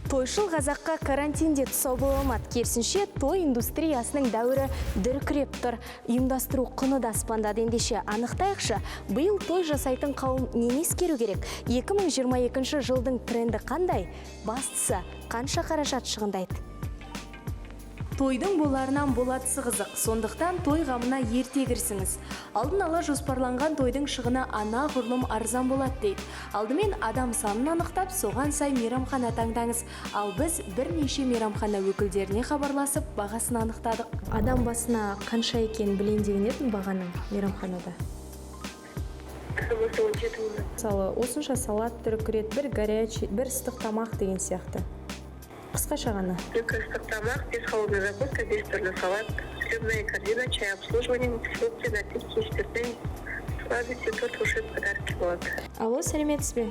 Тойшыл қазаққа карантинде тұсау бола алмады. Керісінше, той индустриясының дәуірі дүркіреп тұр. Ұйымдастыру құны да аспандады ендеше. Анықтайықшы, биыл той жасайтын қауым нені ескеру керек? 2022 жылдың тренді қандай? Бастысы, қанша қаражат шығындайды? Тойдың боларынан болатысы қызық, сондықтан той қамына ерте кірсіңіз. Алдын ала жоспарланған тойдың шығыны анағұрлым арзан болады дейді. Алдымен адам санын анықтап, соған сай мейрамхана таңдаңыз. Ал біз бірнеше мейрамхана өкілдеріне хабарласып, бағасын анықтадық. Адам басына қанша екен білейін деген едім бағаның мейрамханада? Мысалы, осынша салат түрі кіреді, бір горячий, бір ыстық тамақ деген сияқты. Қысқаша ғана. Ыстық тамақ, 5 холодный закуска, 5 түрлі салат, хлебная корзина, чай, обслуживание, фрукты, напитки, спиртные, сладости, торт, уши, подарки болады. Алло, сәлеметсіз бе?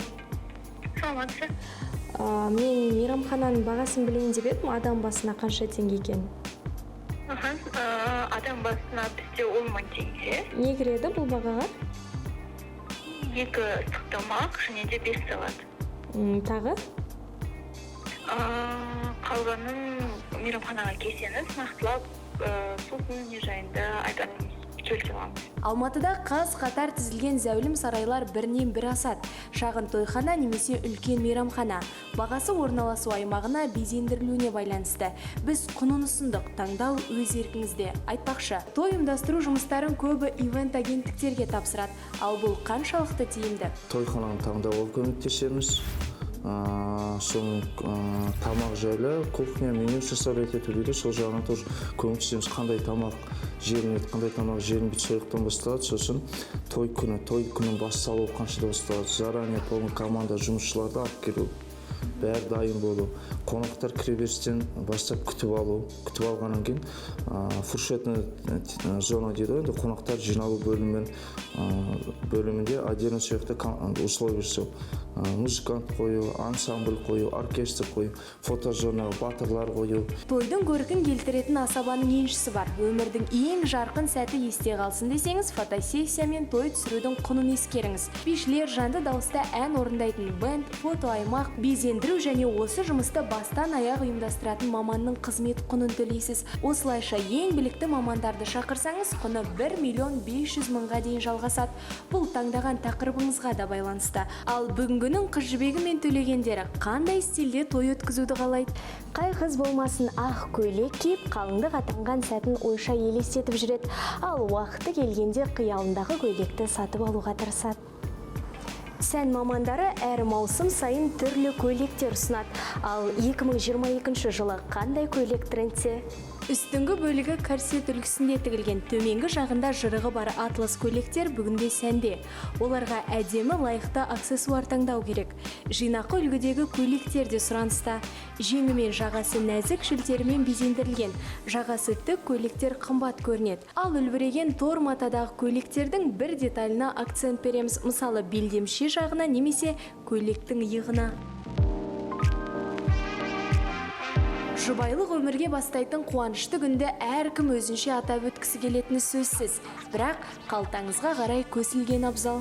Саламатсыз. Мен мейрамхананың бағасын білейін деп едім, адам басына қанша теңге екен? Адам басына бізде 10 мың теңге. Не кіреді бұл бағаға? 2 ыстық тамақ, және де 5 салат. Тағы? Қалғанын мейрамханаға келсеңіз, нақтылап, сосын не жайында айтатын келте аламыз. Алматыда қаз-қатар тізілген зәулім сарайлар бірінен бір асады. Шағын тойхана немесе үлкен мейрамхана. Бағасы орналасу аймағына безендірілуіне байланысты. Біз құнын ұсындық, таңдау өз еркіңізде. Айтпақшы, той ұйымдастыру жұмыстарын көбі ивент агенттіктерге тапсырады. Ал бұл қаншалықты тиімді? Тойхананы таңдауға көмектесеміз. Соның тамақ жайлы кухня меню жасап етеді дейді, сол жағынан тоже көмектесеміз. Қандай тамақ желінеді, қандай тамақ желінбейді, сояқтан басталады. Сосын той күнін басталу қаншада басталады, заранее полный команда жұмысшыларды алып келу, бәрі дайын болу, қонақтар кіреберістен бастап күтіп алғаннан кейін фуршетный зона дейді, енді қонақтар жиналу бөлімінде отдельно сояқта условия жасау, музыкант қою, ансамбль қою, оркестр қою, фотозона, батырлар қою. Тойдың көркін келтіретін асабаның еншісі бар. Өмірдің ең жарқын сәті есте қалсын десеңіз, фотосессия мен той түсірудің құнын ескеріңіз. Бишілер жанды дауыста ән орындайтын бенд, фотоаймақ, безендіру және осы жұмысты бастан аяқ ұйымдастыратын маманның қызмет құнын төлейсіз. Осылайша ең білікті мамандарды шақырсаңыз, құны 1.500.000-ға дейін жалғасады. Бұл таңдаған тақырыбыңызға да байланысты. Ал бүгінгінің қыз жібегі мен төлегендері қандай стильде той өткізуді қалайды? Қай қыз болмасын ақ көйлек киіп, қалыңдық атанған сәтін ойша елестетіп жүреді. Ал уақыты келгенде қиялындағы көйлекті сатып алуға тырысады. Сән мамандары әр маусым сайын түрлі көйлектер ұсынады. Ал 2022 жылы қандай көйлек трендте? Үстіңгі бөлігі корсет үлгісінде тігілген, төменгі жағында жырығы бар атлас көйлектер бүгінде сәнде. Оларға әдемі лайықты аксессуар таңдау керек. Жинақы үлгідегі көйлектер де сұраныста. Жеңі мен жағасы нәзік шілтермен безендірілген. Жағасы тік көйлектер қымбат көрінеді. Ал үлбіреген тор матадағы көйлектердің бір деталына акцент береміз. Мысалы, белдемше жағына немесе көйлектің иығына. Жұбайлық өмірге бастайтын қуанышты күнді әркім өзінше атап өткісі келетіні сөзсіз. Бірақ қалтаңызға қарай көсілген абзал.